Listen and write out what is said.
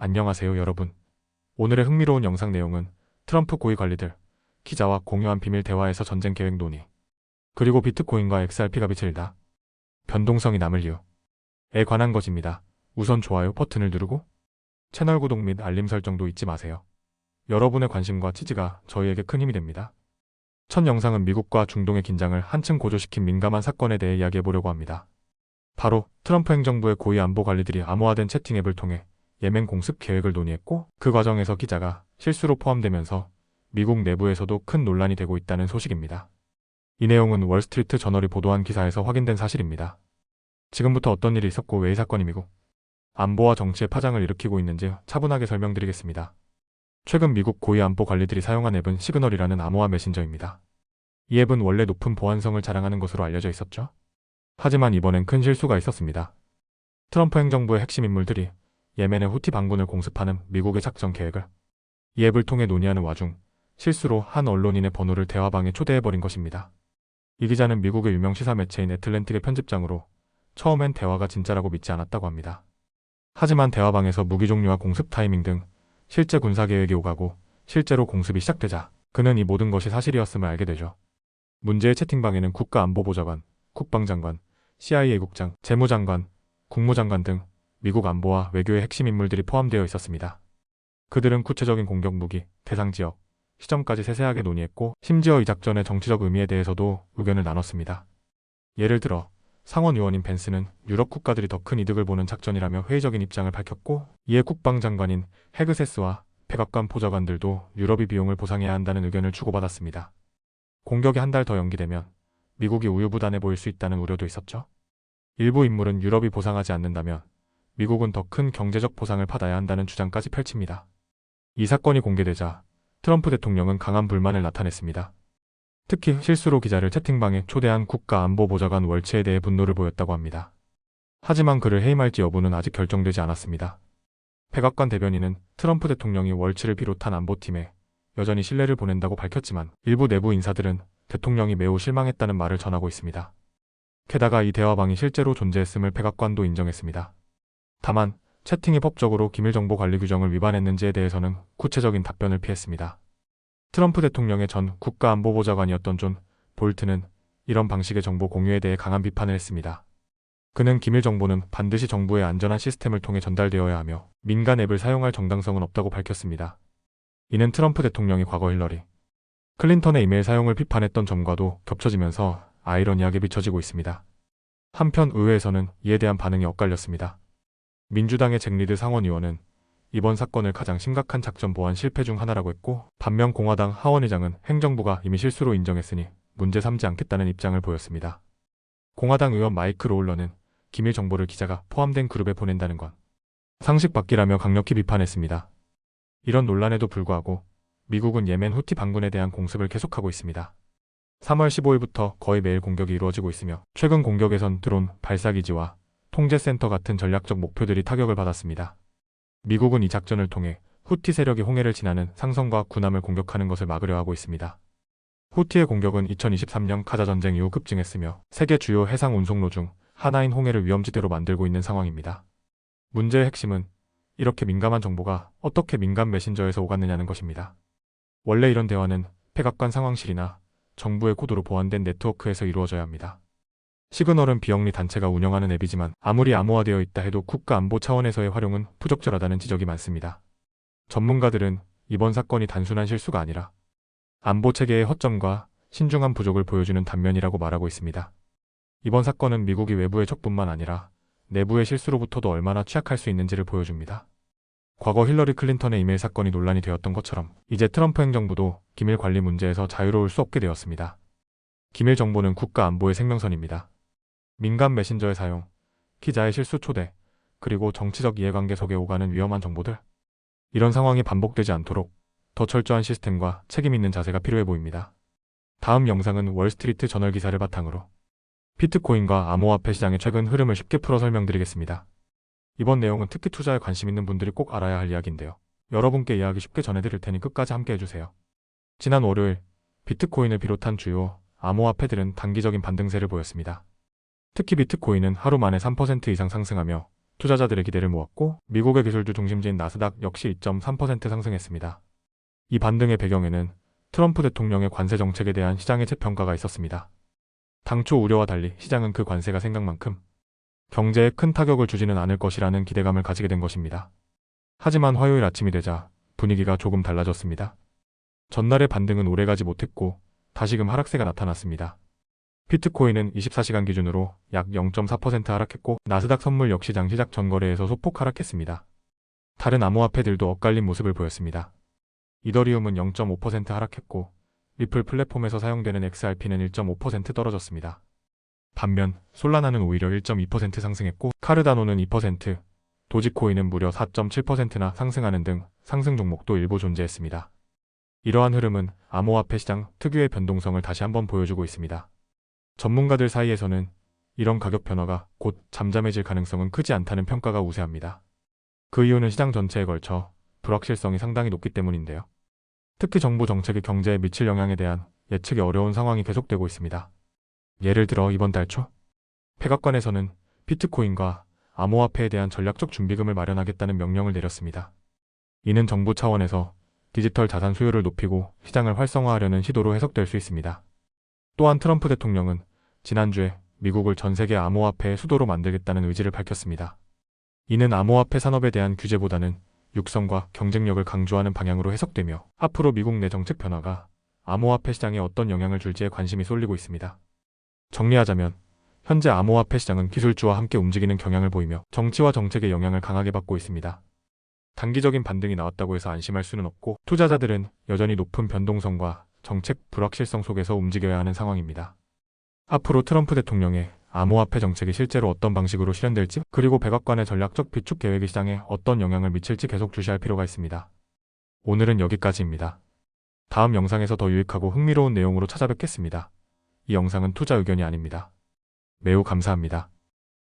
안녕하세요 여러분. 오늘의 흥미로운 영상 내용은 트럼프 고위 관리들, 기자와 공유한 비밀 대화에서 전쟁 계획 논의, 그리고 비트코인과 XRP가 비칠다. 변동성이 남을 이유에 관한 것입니다. 우선 좋아요 버튼을 누르고 채널 구독 및 알림 설정도 잊지 마세요. 여러분의 관심과 지지가 저희에게 큰 힘이 됩니다. 첫 영상은 미국과 중동의 긴장을 한층 고조시킨 민감한 사건에 대해 이야기해보려고 합니다. 바로 트럼프 행정부의 고위 안보 관리들이 암호화된 채팅 앱을 통해 예멘 공습 계획을 논의했고, 그 과정에서 기자가 실수로 포함되면서 미국 내부에서도 큰 논란이 되고 있다는 소식입니다. 이 내용은 월스트리트 저널이 보도한 기사에서 확인된 사실입니다. 지금부터 어떤 일이 있었고 왜 이 사건이 미국 안보와 정치에 파장을 일으키고 있는지 차분하게 설명드리겠습니다. 최근 미국 고위 안보 관리들이 사용한 앱은 시그널이라는 암호화 메신저입니다. 이 앱은 원래 높은 보안성을 자랑하는 것으로 알려져 있었죠. 하지만 이번엔 큰 실수가 있었습니다. 트럼프 행정부의 핵심 인물들이 예멘의 후티 반군을 공습하는 미국의 작전 계획을 이 앱을 통해 논의하는 와중 실수로 한 언론인의 번호를 대화방에 초대해버린 것입니다. 이 기자는 미국의 유명 시사 매체인 애틀랜틱의 편집장으로 처음엔 대화가 진짜라고 믿지 않았다고 합니다. 하지만 대화방에서 무기 종류와 공습 타이밍 등 실제 군사 계획이 오가고 실제로 공습이 시작되자 그는 이 모든 것이 사실이었음을 알게 되죠. 문제의 채팅방에는 국가안보보좌관, 국방장관, CIA 국장, 재무장관, 국무장관 등 미국 안보와 외교의 핵심 인물들이 포함되어 있었습니다. 그들은 구체적인 공격 무기, 대상 지역, 시점까지 세세하게 논의했고, 심지어 이 작전의 정치적 의미에 대해서도 의견을 나눴습니다. 예를 들어 상원의원인 벤스는 유럽 국가들이 더 큰 이득을 보는 작전이라며 회의적인 입장을 밝혔고, 이에 국방장관인 헤그세스와 백악관 보좌관들도 유럽이 비용을 보상해야 한다는 의견을 주고받았습니다. 공격이 한 달 더 연기되면 미국이 우유부단해 보일 수 있다는 우려도 있었죠. 일부 인물은 유럽이 보상하지 않는다면 미국은 더 큰 경제적 보상을 받아야 한다는 주장까지 펼칩니다. 이 사건이 공개되자 트럼프 대통령은 강한 불만을 나타냈습니다. 특히 실수로 기자를 채팅방에 초대한 국가안보보좌관 월츠에 대해 분노를 보였다고 합니다. 하지만 그를 해임할지 여부는 아직 결정되지 않았습니다. 백악관 대변인은 트럼프 대통령이 월츠를 비롯한 안보팀에 여전히 신뢰를 보낸다고 밝혔지만, 일부 내부 인사들은 대통령이 매우 실망했다는 말을 전하고 있습니다. 게다가 이 대화방이 실제로 존재했음을 백악관도 인정했습니다. 다만 채팅이 법적으로 기밀정보 관리 규정을 위반했는지에 대해서는 구체적인 답변을 피했습니다. 트럼프 대통령의 전 국가안보보좌관이었던 존 볼트는 이런 방식의 정보 공유에 대해 강한 비판을 했습니다. 그는 기밀 정보는 반드시 정부의 안전한 시스템을 통해 전달되어야 하며 민간 앱을 사용할 정당성은 없다고 밝혔습니다. 이는 트럼프 대통령이 과거 힐러리 클린턴의 이메일 사용을 비판했던 점과도 겹쳐지면서 아이러니하게 비춰지고 있습니다. 한편 의회에서는 이에 대한 반응이 엇갈렸습니다. 민주당의 잭 리드 상원의원은 이번 사건을 가장 심각한 작전 보안 실패 중 하나라고 했고, 반면 공화당 하원의장은 행정부가 이미 실수로 인정했으니 문제 삼지 않겠다는 입장을 보였습니다. 공화당 의원 마이크 로울러는 기밀 정보를 기자가 포함된 그룹에 보낸다는 건 상식 밖이라며 강력히 비판했습니다. 이런 논란에도 불구하고 미국은 예멘 후티 반군에 대한 공습을 계속하고 있습니다. 3월 15일부터 거의 매일 공격이 이루어지고 있으며, 최근 공격에선 드론, 발사기지와 통제센터 같은 전략적 목표들이 타격을 받았습니다. 미국은 이 작전을 통해 후티 세력이 홍해를 지나는 상선과 군함을 공격하는 것을 막으려 하고 있습니다. 후티의 공격은 2023년 가자 전쟁 이후 급증했으며 세계 주요 해상 운송로 중 하나인 홍해를 위험지대로 만들고 있는 상황입니다. 문제의 핵심은 이렇게 민감한 정보가 어떻게 민간 메신저에서 오갔느냐는 것입니다. 원래 이런 대화는 백악관 상황실이나 정부의 코드로 보안된 네트워크에서 이루어져야 합니다. 시그널은 비영리 단체가 운영하는 앱이지만 아무리 암호화되어 있다 해도 국가안보 차원에서의 활용은 부적절하다는 지적이 많습니다. 전문가들은 이번 사건이 단순한 실수가 아니라 안보체계의 허점과 신중한 부족을 보여주는 단면이라고 말하고 있습니다. 이번 사건은 미국이 외부의 적뿐만 아니라 내부의 실수로부터도 얼마나 취약할 수 있는지를 보여줍니다. 과거 힐러리 클린턴의 이메일 사건이 논란이 되었던 것처럼 이제 트럼프 행정부도 기밀 관리 문제에서 자유로울 수 없게 되었습니다. 기밀 정보는 국가 안보의 생명선입니다. 민간 메신저의 사용, 기자의 실수 초대, 그리고 정치적 이해관계 속에 오가는 위험한 정보들. 이런 상황이 반복되지 않도록 더 철저한 시스템과 책임 있는 자세가 필요해 보입니다. 다음 영상은 월스트리트 저널 기사를 바탕으로 비트코인과 암호화폐 시장의 최근 흐름을 쉽게 풀어 설명드리겠습니다. 이번 내용은 특히 투자에 관심 있는 분들이 꼭 알아야 할 이야기인데요. 여러분께 이야기 쉽게 전해드릴 테니 끝까지 함께 해주세요. 지난 월요일 비트코인을 비롯한 주요 암호화폐들은 단기적인 반등세를 보였습니다. 특히 비트코인은 하루 만에 3% 이상 상승하며 투자자들의 기대를 모았고 미국의 기술주 중심지인 나스닥 역시 2.3% 상승했습니다. 이 반등의 배경에는 트럼프 대통령의 관세 정책에 대한 시장의 재평가가 있었습니다. 당초 우려와 달리 시장은 그 관세가 생각만큼 경제에 큰 타격을 주지는 않을 것이라는 기대감을 가지게 된 것입니다. 하지만 화요일 아침이 되자 분위기가 조금 달라졌습니다. 전날의 반등은 오래가지 못했고 다시금 하락세가 나타났습니다. 비트코인은 24시간 기준으로 약 0.4% 하락했고 나스닥 선물 역시 장 시작 전 거래에서 소폭 하락했습니다. 다른 암호화폐들도 엇갈린 모습을 보였습니다. 이더리움은 0.5% 하락했고 리플 플랫폼에서 사용되는 XRP는 1.5% 떨어졌습니다. 반면 솔라나는 오히려 1.2% 상승했고 카르다노는 2%, 도지코인은 무려 4.7%나 상승하는 등 상승 종목도 일부 존재했습니다. 이러한 흐름은 암호화폐 시장 특유의 변동성을 다시 한번 보여주고 있습니다. 전문가들 사이에서는 이런 가격 변화가 곧 잠잠해질 가능성은 크지 않다는 평가가 우세합니다. 그 이유는 시장 전체에 걸쳐 불확실성이 상당히 높기 때문인데요. 특히 정부 정책이 경제에 미칠 영향에 대한 예측이 어려운 상황이 계속되고 있습니다. 예를 들어 이번 달 초 백악관에서는 비트코인과 암호화폐에 대한 전략적 준비금을 마련하겠다는 명령을 내렸습니다. 이는 정부 차원에서 디지털 자산 수요를 높이고 시장을 활성화하려는 시도로 해석될 수 있습니다. 또한 트럼프 대통령은 지난주에 미국을 전 세계 암호화폐의 수도로 만들겠다는 의지를 밝혔습니다. 이는 암호화폐 산업에 대한 규제보다는 육성과 경쟁력을 강조하는 방향으로 해석되며 앞으로 미국 내 정책 변화가 암호화폐 시장에 어떤 영향을 줄지에 관심이 쏠리고 있습니다. 정리하자면 현재 암호화폐 시장은 기술주와 함께 움직이는 경향을 보이며 정치와 정책의 영향을 강하게 받고 있습니다. 단기적인 반등이 나왔다고 해서 안심할 수는 없고 투자자들은 여전히 높은 변동성과 정책 불확실성 속에서 움직여야 하는 상황입니다. 앞으로 트럼프 대통령의 암호화폐 정책이 실제로 어떤 방식으로 실현될지 그리고 백악관의 전략적 비축 계획이 시장에 어떤 영향을 미칠지 계속 주시할 필요가 있습니다. 오늘은 여기까지입니다. 다음 영상에서 더 유익하고 흥미로운 내용으로 찾아뵙겠습니다. 이 영상은 투자 의견이 아닙니다. 매우 감사합니다.